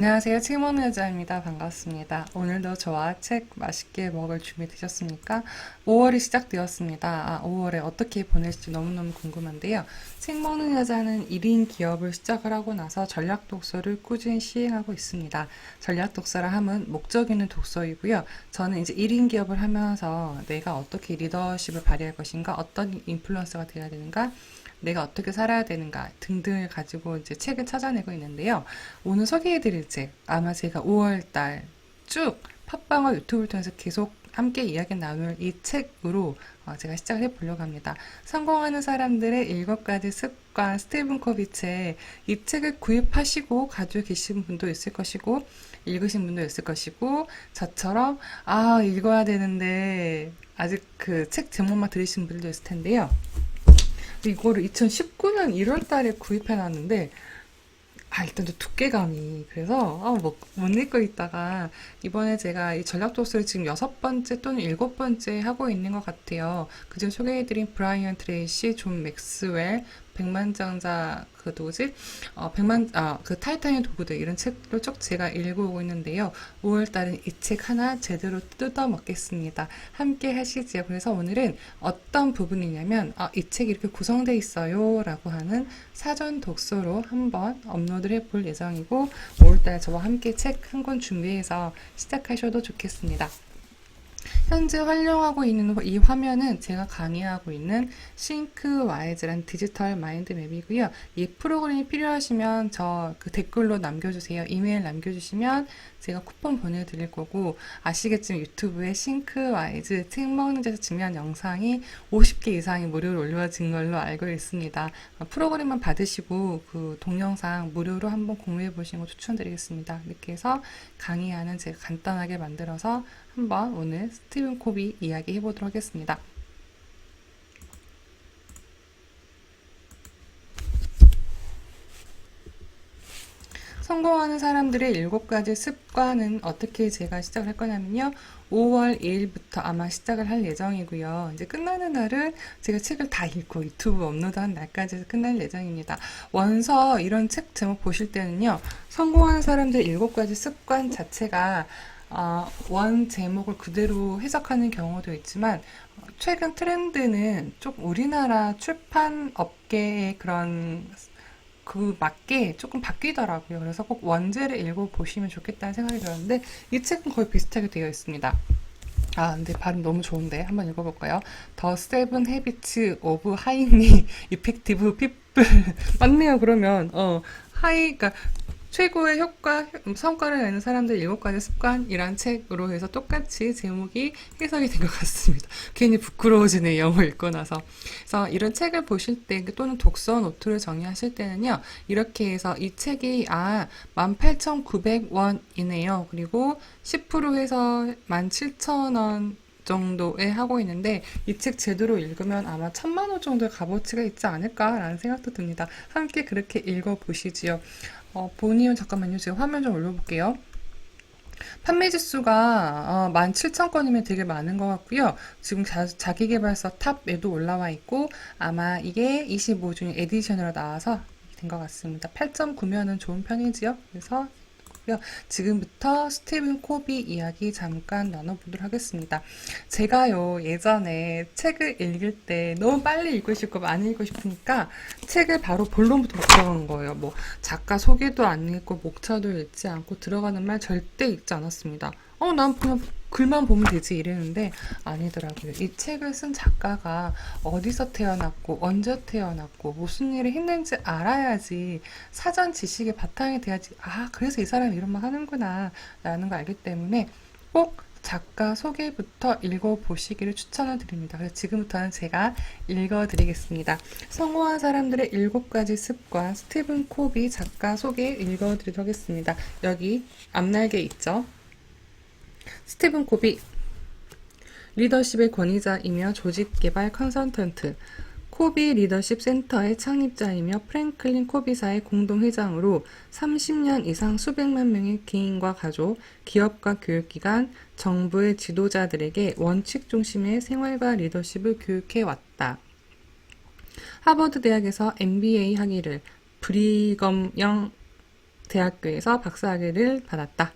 안녕하세요. 책 먹는 여자입니다. 반갑습니다. 오늘도 저와 책 맛있게 먹을 준비 되셨습니까? 5월이 시작되었습니다. 5월에 어떻게 보낼지 너무너무 궁금한데요. 책 먹는 여자는 1인 기업을 시작을 하고 나서 전략 독서를 꾸준히 시행하고 있습니다. 전략 독서라 함은 목적 있는 독서이고요. 저는 이제 1인 기업을 하면서 내가 어떻게 리더십을 발휘할 것인가, 어떤 인플루언서가 되어야 되는가, 내가 어떻게 살아야 되는가 등등을 가지고 이제 책을 찾아내고 있는데요. 오늘 소개해드릴 책, 아마 제가 5월달 쭉 팟빵과 유튜브를 통해서 계속 함께 이야기 나눌 이 책으로 제가 시작을 해보려고 합니다. 성공하는 사람들의 7가지 습관, 스티븐 코비츠의 이 책을 구입하시고 가지고 계신 분도 있을 것이고 읽으신 분도 있을 것이고 저처럼 읽어야 되는데 아직 그 책 제목만 들으신 분들도 있을 텐데요. 이거를 2019년 1월 달에 구입해 놨는데, 일단 좀 두께감이. 그래서, 못 읽고 있다가, 이번에 제가 이 전략 독서를 지금 6번째 또는 7번째 하고 있는 것 같아요. 그중 소개해드린 브라이언 트레이시, 존 맥스웰, 백만장자, 그 누구지? 그 타이타닉 도구들, 이런 책을 쭉 제가 읽어오고 있는데요. 5월달은 이 책 하나 제대로 뜯어 먹겠습니다. 함께 하시지요. 그래서 오늘은 어떤 부분이냐면, 이 책이 이렇게 구성되어 있어요. 라고 하는 사전 독서로 한번 업로드를 해볼 예정이고, 5월달 저와 함께 책 한 권 준비해서 시작하셔도 좋겠습니다. 현재 활용하고 있는 이 화면은 제가 강의하고 있는 싱크와이즈라는 디지털 마인드맵이고요. 이 프로그램이 필요하시면 저 그 댓글로 남겨주세요. 이메일 남겨주시면 제가 쿠폰 보내드릴 거고, 아시겠지만 유튜브에 싱크와이즈 책 먹는 데서 중요한 영상이 50개 이상이 무료로 올려진 걸로 알고 있습니다. 프로그램만 받으시고 그 동영상 무료로 한번 공유해 보시는 거 추천드리겠습니다. 이렇게 해서 강의하는 제가 간단하게 만들어서 한번 오늘 스티븐 코비 이야기 해보도록 하겠습니다. 성공하는 사람들의 7가지 습관은 어떻게 제가 시작을 할 거냐면요. 5월 2일부터 아마 시작을 할 예정이고요. 이제 끝나는 날은 제가 책을 다 읽고 유튜브 업로드한 날까지 끝날 예정입니다. 원서 이런 책 제목 보실 때는요. 성공하는 사람들의 7가지 습관 자체가 원 제목을 그대로 해석하는 경우도 있지만 최근 트렌드는 좀 우리나라 출판 업계의 그런 그 맞게 조금 바뀌더라고요. 그래서 꼭 원제를 읽어보시면 좋겠다는 생각이 들었는데 이 책은 거의 비슷하게 되어 있습니다. 근데 발음 너무 좋은데 한번 읽어볼까요? The Seven Habits of Highly Effective People 맞네요. 그러면 그러니까 최고의 성과를 내는 사람들 7가지 습관이란 책으로 해서 똑같이 제목이 해석이 된 것 같습니다. 괜히 부끄러워지네, 영어 읽고 나서. 그래서 이런 책을 보실 때 또는 독서 노트를 정리하실 때는요, 이렇게 해서 이 책이 18,900원이네요. 그리고 10% 해서 17,000원 정도에 하고 있는데 이 책 제대로 읽으면 아마 1,000만 원 정도의 값어치가 있지 않을까라는 생각도 듭니다. 함께 그렇게 읽어보시지요. 본이요, 잠깐만요. 제가 화면 좀 올려볼게요. 판매 지수가 17,000건이면 되게 많은 것 같고요. 지금 자기계발서 탑에도 올라와 있고 아마 이게 25주년 에디션으로 나와서 된 것 같습니다. 8.9면은 좋은 편이지요. 그래서 지금부터 스티븐 코비 이야기 잠깐 나눠보도록 하겠습니다. 제가요, 예전에 책을 읽을 때 너무 빨리 읽고 싶고 많이 읽고 싶으니까 책을 바로 본론부터 막 들어가는 거예요. 뭐 작가 소개도 안 읽고 목차도 읽지 않고 들어가는 말 절대 읽지 않았습니다. 난 그냥 글만 보면 되지 이랬는데 아니더라고요. 이 책을 쓴 작가가 어디서 태어났고 언제 태어났고 무슨 일을 했는지 알아야지 사전 지식의 바탕이 돼야지 그래서 이 사람이 이런 말 하는구나 라는 걸 알기 때문에 꼭 작가 소개부터 읽어보시기를 추천을 드립니다. 그래서 지금부터는 제가 읽어드리겠습니다. 성공한 사람들의 7가지 습관 스티븐 코비 작가 소개 읽어드리도록 하겠습니다. 여기 앞날개 있죠? 스티븐 코비 리더십의 권위자이며 조직개발 컨설턴트 코비 리더십 센터의 창립자이며 프랭클린 코비사의 공동회장으로 30년 이상 수백만 명의 개인과 가족, 기업과 교육기관, 정부의 지도자들에게 원칙 중심의 생활과 리더십을 교육해왔다. 하버드 대학에서 MBA 학위를, 브리검영 대학교에서 박사학위를 받았다.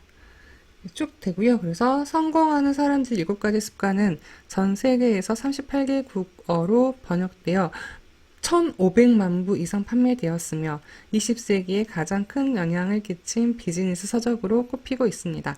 쭉 되고요. 그래서 성공하는 사람들 7가지 습관은 전 세계에서 38개국어로 번역되어 1,500만 부 이상 판매되었으며 20세기에 가장 큰 영향을 끼친 비즈니스 서적으로 꼽히고 있습니다.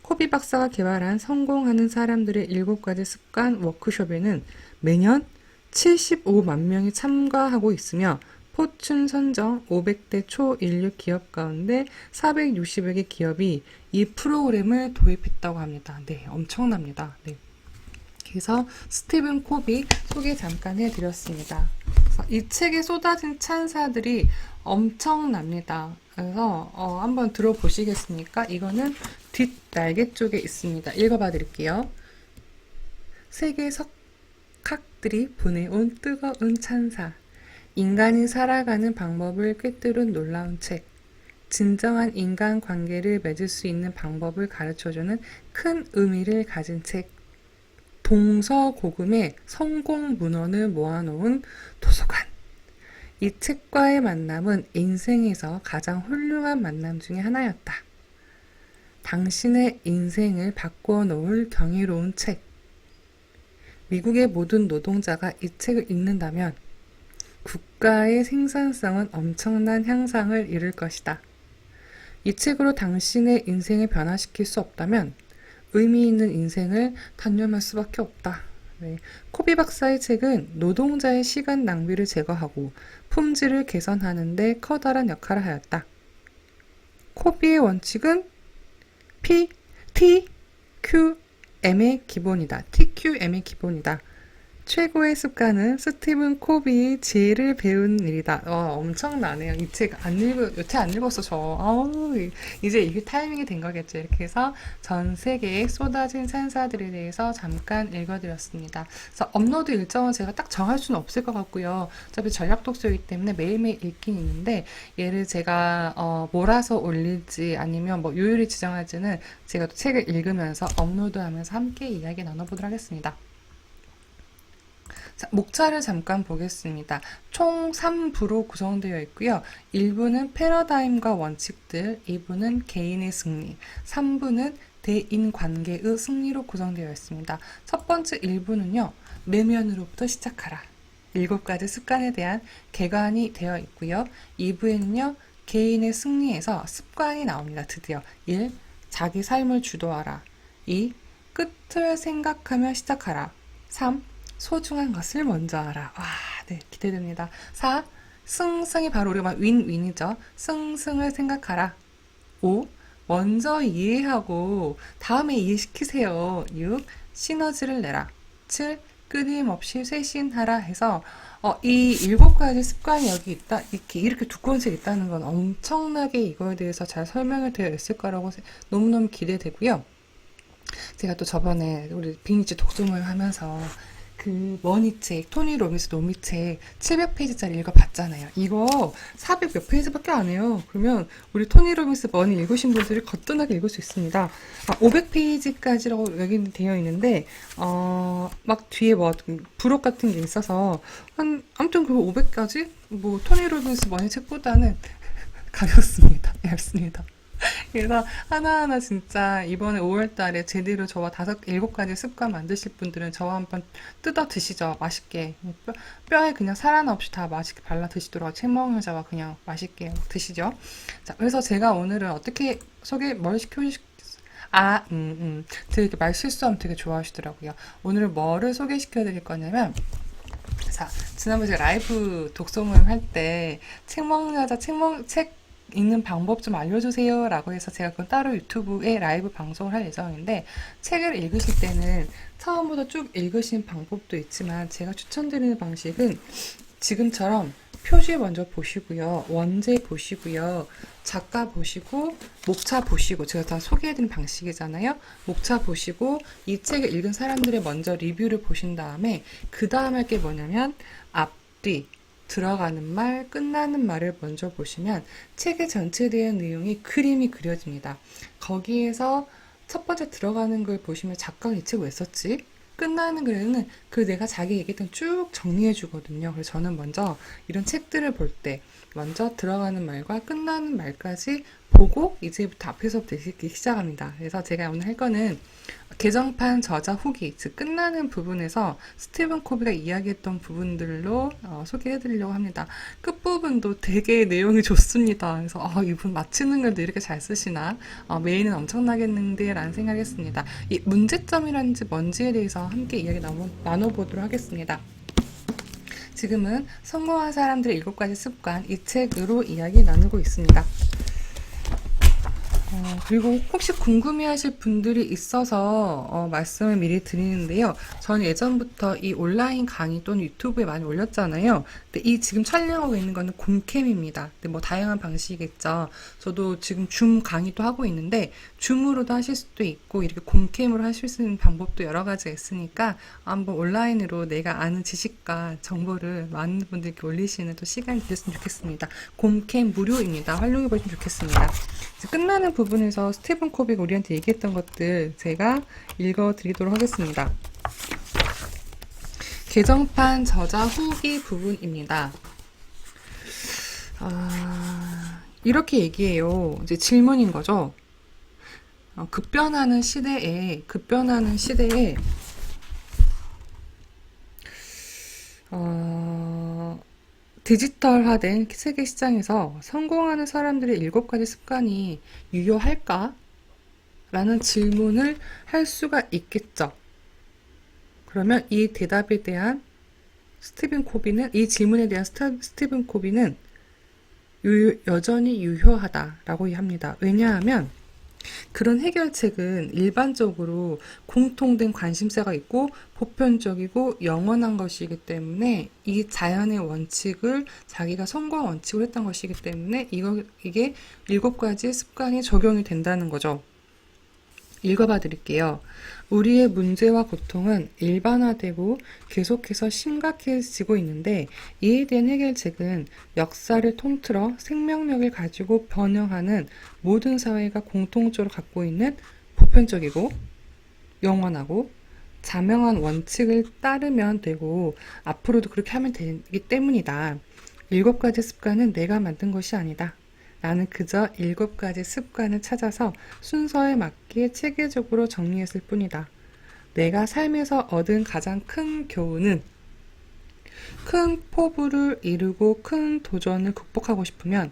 코비 박사가 개발한 성공하는 사람들의 7가지 습관 워크숍에는 매년 75만 명이 참가하고 있으며 포춘 선정 500대 초인류 기업 가운데 460여 개 기업이 이 프로그램을 도입했다고 합니다. 네, 엄청납니다. 네. 그래서 스티븐 코비 소개 잠깐 해드렸습니다. 이 책에 쏟아진 찬사들이 엄청납니다. 그래서 한번 들어보시겠습니까? 이거는 뒷날개 쪽에 있습니다. 읽어봐 드릴게요. 세계 석학들이 보내온 뜨거운 찬사. 인간이 살아가는 방법을 꿰뚫은 놀라운 책. 진정한 인간 관계를 맺을 수 있는 방법을 가르쳐주는 큰 의미를 가진 책. 동서고금의 성공 문헌을 모아놓은 도서관. 이 책과의 만남은 인생에서 가장 훌륭한 만남 중에 하나였다. 당신의 인생을 바꾸어 놓을 경이로운 책. 미국의 모든 노동자가 이 책을 읽는다면 국가의 생산성은 엄청난 향상을 이룰 것이다. 이 책으로 당신의 인생을 변화시킬 수 없다면 의미 있는 인생을 단념할 수밖에 없다. 네. 코비 박사의 책은 노동자의 시간 낭비를 제거하고 품질을 개선하는 데 커다란 역할을 하였다. 코비의 원칙은 P, T, Q, M의 기본이다. TQM의 기본이다. 최고의 습관은 스티븐 코비의 지혜를 배운 일이다. 엄청나네요. 이 책 여태 안 읽었어, 저. 이제 읽을 타이밍이 된 거겠죠. 이렇게 해서 전 세계에 쏟아진 찬사들에 대해서 잠깐 읽어드렸습니다. 그래서 업로드 일정은 제가 딱 정할 수는 없을 것 같고요. 어차피 전략 독서이기 때문에 매일매일 읽긴 있는데, 얘를 제가, 몰아서 올릴지 아니면 뭐 요일을 지정할지는 제가 또 책을 읽으면서 업로드하면서 함께 이야기 나눠보도록 하겠습니다. 자, 목차를 잠깐 보겠습니다. 총 3부로 구성되어 있고요. 1부는 패러다임과 원칙들, 2부는 개인의 승리, 3부는 대인관계의 승리로 구성되어 있습니다. 첫 번째 1부는요. 내면으로부터 시작하라. 7가지 습관에 대한 개관이 되어 있고요. 2부에는요. 개인의 승리에서 습관이 나옵니다. 드디어 1. 자기 삶을 주도하라. 2. 끝을 생각하며 시작하라. 3. 소중한 것을 먼저 알아. 와, 네, 기대됩니다. 4. 승승이 바로 우리가 윈윈이죠. 승승을 생각하라. 5. 먼저 이해하고 다음에 이해시키세요. 6. 시너지를 내라. 7. 끊임없이 쇄신하라 해서 이 7가지 습관이 여기 있다. 이렇게 두꺼운 책이 있다는 건 엄청나게 이거에 대해서 잘 설명이 되어 있을 거라고 너무너무 기대되고요. 제가 또 저번에 우리 빅니치 독서모임 하면서 그 머니책, 토니 로빈스 노미책 700페이지짜리 읽어봤잖아요. 이거 400 몇 페이지밖에 안 해요. 그러면 우리 토니 로빈스 머니 읽으신 분들이 거뜬하게 읽을 수 있습니다. 500페이지까지라고 여기 되어 있는데 막 뒤에 뭐 부록 같은 게 있어서 아무튼 그 500까지 뭐 토니 로빈스 머니 책보다는 가볍습니다. 얇습니다. 그래서 하나하나 진짜 이번에 5월달에 제대로 저와 7가지 습관 만드실 분들은 저와 한번 뜯어 드시죠. 맛있게. 뼈에 그냥 살 하나 없이 다 맛있게 발라 드시도록 책 먹는 자와 그냥 맛있게 드시죠. 자, 그래서 제가 오늘은 어떻게 뭘 되게 말 실수하면 되게 좋아하시더라고요. 오늘 뭐를 소개시켜 드릴 거냐면, 자, 지난번에 제가 라이브 독서 모임 할 때 책 먹는 여자 책 읽는 방법 좀 알려주세요 라고 해서 제가 그건 따로 유튜브에 라이브 방송을 할 예정인데, 책을 읽으실 때는 처음부터 쭉 읽으신 방법도 있지만 제가 추천드리는 방식은 지금처럼 표지 먼저 보시고요, 원제 보시고요, 작가 보시고, 목차 보시고, 제가 다 소개해드린 방식이잖아요. 목차 보시고 이 책을 읽은 사람들의 먼저 리뷰를 보신 다음에 그 다음 할 게 뭐냐면 앞뒤, 들어가는 말, 끝나는 말을 먼저 보시면 책의 전체에 대한 내용이 그림이 그려집니다. 거기에서 첫 번째 들어가는 걸 보시면 작가가 이 책 왜 썼지? 끝나는 글에는 그 내가 자기 얘기했던 쭉 정리해 주거든요. 그래서 저는 먼저 이런 책들을 볼 때 먼저 들어가는 말과 끝나는 말까지 보고 이제부터 앞에서부터 읽기 시작합니다. 그래서 제가 오늘 할 거는 개정판 저자 후기, 즉 끝나는 부분에서 스티븐 코비가 이야기했던 부분들로 소개해드리려고 합니다. 끝부분도 되게 내용이 좋습니다. 그래서 이분 맞히는 글도 이렇게 잘 쓰시나, 메인은 엄청나겠는데 라는 생각했습니다. 이 문제점이라는지 뭔지에 대해서 함께 이야기 나눠보도록 하겠습니다. 지금은 성공한 사람들의 7가지 습관, 이 책으로 이야기 나누고 있습니다. 그리고 혹시 궁금해하실 분들이 있어서 말씀을 미리 드리는데요. 저는 예전부터 이 온라인 강의 또는 유튜브에 많이 올렸잖아요. 근데 이 지금 촬영하고 있는 거는 곰캠입니다. 근데 뭐 다양한 방식이겠죠. 저도 지금 줌 강의도 하고 있는데 줌으로도 하실 수도 있고 이렇게 곰캠으로 하실 수 있는 방법도 여러 가지가 있으니까 한번 온라인으로 내가 아는 지식과 정보를 많은 분들께 올리시는 또 시간이 되셨으면 좋겠습니다. 곰캠 무료입니다. 활용해 보시면 좋겠습니다. 이제 끝나는 부분에서 스티븐 코비가 우리한테 얘기했던 것들 제가 읽어드리도록 하겠습니다. 개정판 저자 후기 부분입니다. 이렇게 얘기해요. 이제 질문인 거죠. 급변하는 시대에 디지털화된 세계 시장에서 성공하는 사람들의 7가지 습관이 유효할까? 라는 질문을 할 수가 있겠죠. 그러면 이 대답에 대한 이 질문에 대한 스티븐 코비는 여전히 유효하다라고 합니다. 왜냐하면 그런 해결책은 일반적으로 공통된 관심사가 있고 보편적이고 영원한 것이기 때문에 이 자연의 원칙을 자기가 성공 원칙으로 했던 것이기 때문에 이게 7가지 습관이 적용이 된다는 거죠. 읽어봐 드릴게요. 우리의 문제와 고통은 일반화되고 계속해서 심각해지고 있는데 이에 대한 해결책은 역사를 통틀어 생명력을 가지고 변형하는 모든 사회가 공통적으로 갖고 있는 보편적이고 영원하고 자명한 원칙을 따르면 되고 앞으로도 그렇게 하면 되기 때문이다. 7가지 습관은 내가 만든 것이 아니다. 나는 그저 7가지 습관을 찾아서 순서에 맞게 체계적으로 정리했을 뿐이다. 내가 삶에서 얻은 가장 큰 교훈은 큰 포부를 이루고 큰 도전을 극복하고 싶으면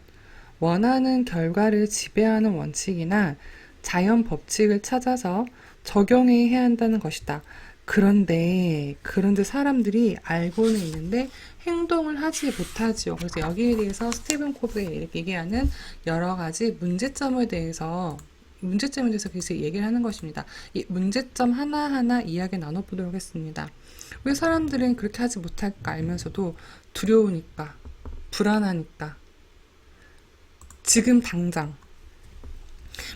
원하는 결과를 지배하는 원칙이나 자연 법칙을 찾아서 적용해야 한다는 것이다. 그런데 사람들이 알고는 있는데 행동을 하지 못하지요. 그래서 여기에 대해서 스티븐 코비가 얘기하는 여러 가지 문제점에 대해서 계속 얘기를 하는 것입니다. 이 문제점 하나하나 이야기 나눠보도록 하겠습니다. 왜 사람들은 그렇게 하지 못할까 알면서도 두려우니까, 불안하니까, 지금 당장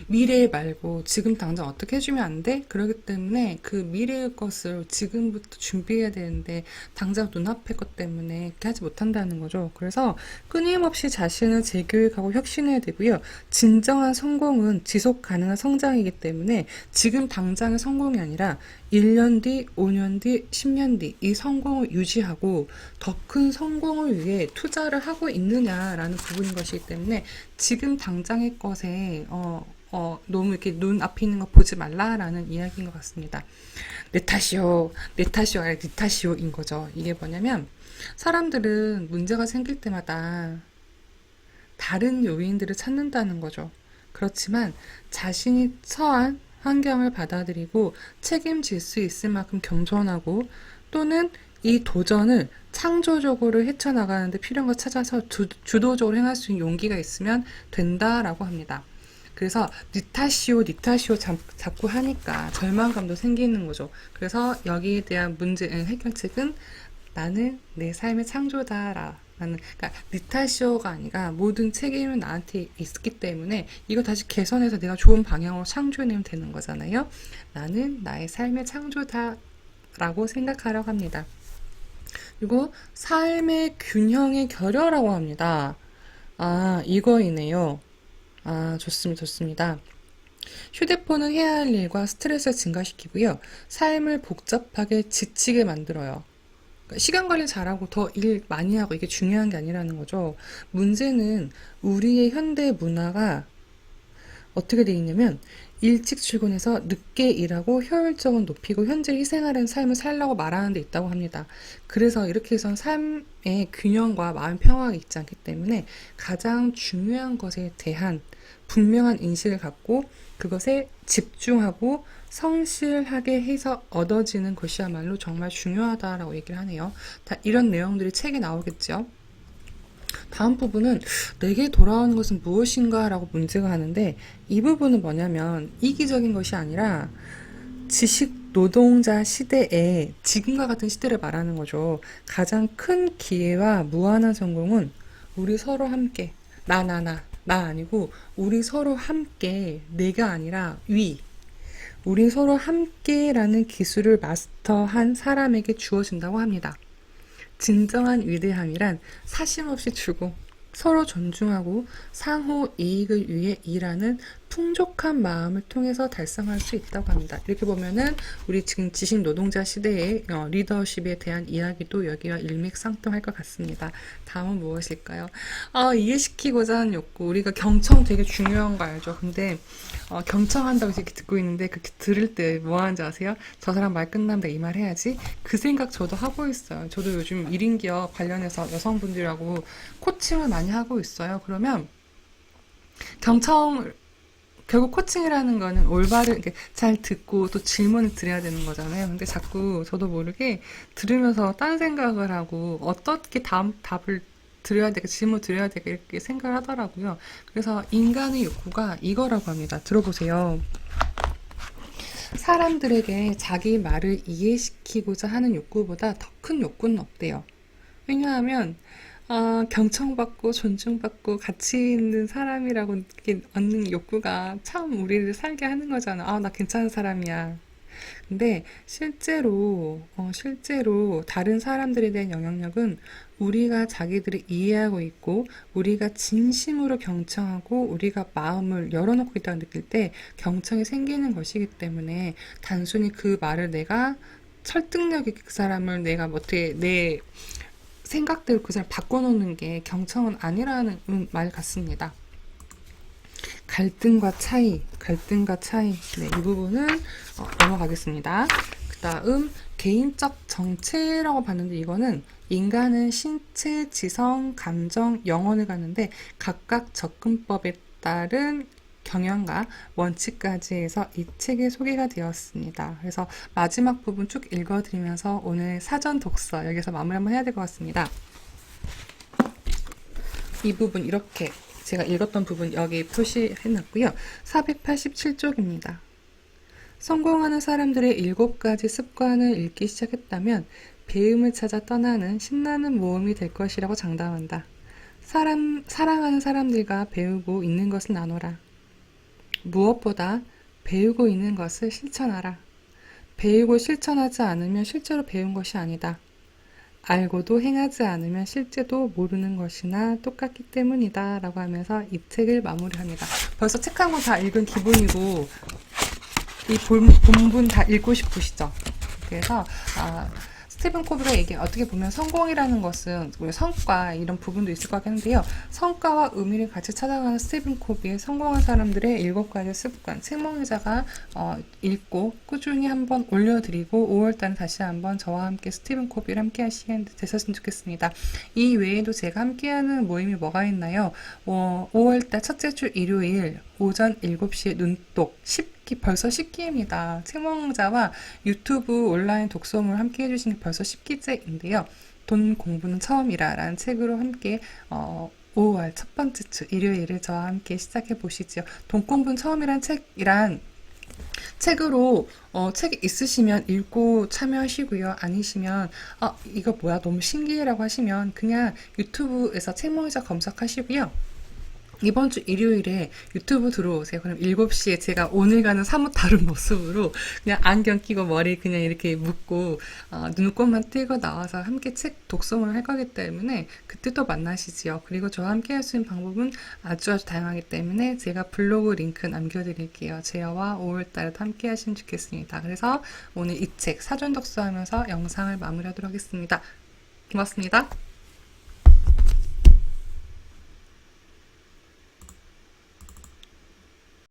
미래 말고 지금 당장 어떻게 해주면 안 돼? 그러기 때문에 그 미래의 것을 지금부터 준비해야 되는데 당장 눈앞의 것 때문에 그렇게 하지 못한다는 거죠. 그래서 끊임없이 자신을 재교육하고 혁신해야 되고요. 진정한 성공은 지속 가능한 성장이기 때문에 지금 당장의 성공이 아니라 1년 뒤, 5년 뒤, 10년 뒤 이 성공을 유지하고 더 큰 성공을 위해 투자를 하고 있느냐라는 부분인 것이기 때문에 지금 당장의 것에 너무 이렇게 눈앞에 있는 거 보지 말라라는 이야기인 것 같습니다. 내 탓이요. 내 탓이요. 아니, 네 탓이요인 거죠. 이게 뭐냐면 사람들은 문제가 생길 때마다 다른 요인들을 찾는다는 거죠. 그렇지만 자신이 처한 환경을 받아들이고 책임질 수 있을 만큼 겸손하고 또는 이 도전을 창조적으로 헤쳐나가는데 필요한 걸 찾아서 주도적으로 행할 수 있는 용기가 있으면 된다라고 합니다. 그래서 니 탓이요 자꾸 하니까 절망감도 생기는 거죠. 그래서 여기에 대한 해결책은 나는 내 삶의 창조다라. 그러니까 니 탓이요가 아니라 모든 책임은 나한테 있기 때문에 이거 다시 개선해서 내가 좋은 방향으로 창조해내면 되는 거잖아요. 나는 나의 삶의 창조다라고 생각하라고 합니다. 그리고 삶의 균형의 결여라고 합니다. 이거이네요. 좋습니다. 휴대폰은 해야 할 일과 스트레스를 증가시키고요. 삶을 복잡하게 지치게 만들어요. 그러니까 시간 관리 잘하고 더 일 많이 하고 이게 중요한 게 아니라는 거죠. 문제는 우리의 현대 문화가 어떻게 돼 있냐면 일찍 출근해서 늦게 일하고 효율적은 높이고 현재 희생하는 삶을 살라고 말하는 데 있다고 합니다. 그래서 이렇게 해서는 삶의 균형과 마음 평화가 있지 않기 때문에 가장 중요한 것에 대한 분명한 인식을 갖고 그것에 집중하고 성실하게 해서 얻어지는 것이야말로 정말 중요하다라고 얘기를 하네요. 다 이런 내용들이 책에 나오겠죠. 다음 부분은 내게 돌아오는 것은 무엇인가 라고 문제가 하는데 이 부분은 뭐냐면 이기적인 것이 아니라 지식 노동자 시대에 지금과 같은 시대를 말하는 거죠. 가장 큰 기회와 무한한 성공은 우리 서로 함께 나 아니고 우리 서로 함께 내가 아니라 우리 서로 함께라는 기술을 마스터한 사람에게 주어진다고 합니다. 진정한 위대함이란 사심 없이 주고 서로 존중하고 상호 이익을 위해 일하는 풍족한 마음을 통해서 달성할 수 있다고 합니다. 이렇게 보면은 우리 지금 지식 노동자 시대의 리더십에 대한 이야기도 여기와 일맥상통할 것 같습니다. 다음은 무엇일까요? 이해시키고자 하는 욕구. 우리가 경청 되게 중요한 거 알죠? 근데 경청한다고 이렇게 듣고 있는데 그렇게 들을 때 뭐 하는지 아세요? 저 사람 말 끝나면 내가 이 말 해야지. 그 생각 저도 하고 있어요. 저도 요즘 1인 기업 관련해서 여성분들하고 코칭을 많이 하고 있어요. 그러면 결국 코칭이라는 거는 올바른, 이렇게 잘 듣고 또 질문을 드려야 되는 거잖아요. 근데 자꾸 저도 모르게 들으면서 딴 생각을 하고 어떻게 다음 답을 드려야 되게 질문 드려야 되게 이렇게 생각을 하더라고요. 그래서 인간의 욕구가 이거라고 합니다. 들어보세요. 사람들에게 자기 말을 이해시키고자 하는 욕구보다 더 큰 욕구는 없대요. 왜냐하면 경청받고 존중받고 가치 있는 사람이라고 얻는 욕구가 참 우리를 살게 하는 거잖아. 나 괜찮은 사람이야. 근데 실제로 다른 사람들에 대한 영향력은 우리가 자기들을 이해하고 있고 우리가 진심으로 경청하고 우리가 마음을 열어놓고 있다고 느낄 때 경청이 생기는 것이기 때문에 단순히 그 말을 내가 설득력 있게 그 사람을 내가 어떻게 내 생각대로 그 사람 바꿔놓는 게 경청은 아니라는 말 같습니다. 갈등과 차이. 네, 이 부분은 넘어가겠습니다. 그 다음 개인적 정체라고 봤는데 이거는 인간은 신체, 지성, 감정, 영혼을 갖는데 각각 접근법에 따른 경향과 원칙까지 해서 이 책에 소개가 되었습니다. 그래서 마지막 부분 쭉 읽어드리면서 오늘 사전 독서 여기서 마무리 한번 해야 될 것 같습니다. 이 부분 이렇게 제가 읽었던 부분 여기 표시해놨고요. 487쪽입니다. 성공하는 사람들의 7가지 습관을 읽기 시작했다면 배움을 찾아 떠나는 신나는 모험이 될 것이라고 장담한다. 사랑하는 사람들과 배우고 있는 것을 나눠라. 무엇보다 배우고 있는 것을 실천하라. 배우고 실천하지 않으면 실제로 배운 것이 아니다. 알고도 행하지 않으면 실제도 모르는 것이나 똑같기 때문이다 라고 하면서 이 책을 마무리합니다. 벌써 책 한 권 다 읽은 기분이고 이 본문 다 읽고 싶으시죠? 그래서 스티븐 코비가 어떻게 보면 성공이라는 것은 우리 성과 이런 부분도 있을 것 같긴 한데요. 성과와 의미를 같이 찾아가는 스티븐 코비의 성공한 사람들의 7가지 습관 책몽기자가 읽고 꾸준히 한번 올려드리고 5월달에 다시 한번 저와 함께 스티븐 코비를 함께 할 시간이 되셨으면 좋겠습니다. 이 외에도 제가 함께하는 모임이 뭐가 있나요? 5월달 첫째 주 일요일 오전 7시에 눈독 벌써 10기입니다. 책몽자와 유튜브 온라인 독서물 함께 해주신 게 벌써 10기째인데요. 돈 공부는 처음이라 라는 책으로 함께 5월 첫 번째 주 일요일을 저와 함께 시작해 보시죠. 돈 공부는 처음이란 책으로 책이 있으시면 읽고 참여하시고요. 아니시면 이거 뭐야 너무 신기해라고 하시면 그냥 유튜브에서 책몽자 검색하시고요. 이번 주 일요일에 유튜브 들어오세요. 그럼 7시에 제가 오늘과는 사뭇 다른 모습으로 그냥 안경 끼고 머리 그냥 이렇게 묶고 눈곱만 띄고 나와서 함께 책 독서를 할 거기 때문에 그때 또 만나시지요. 그리고 저와 함께 할 수 있는 방법은 아주 다양하기 때문에 제가 블로그 링크 남겨드릴게요. 제어와 5월달에도 함께 하시면 좋겠습니다. 그래서 오늘 이 책 사전 독서하면서 영상을 마무리하도록 하겠습니다. 고맙습니다.